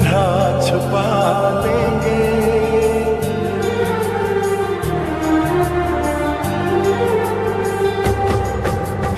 तरह छुपा लेंगे।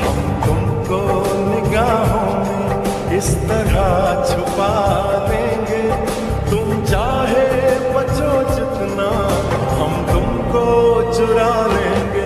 हम तुमको निगाहों में इस तरह छुपा लेंगे, तुम चाहे बचो जितना हम तुमको चुरा लेंगे।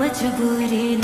मजबूरी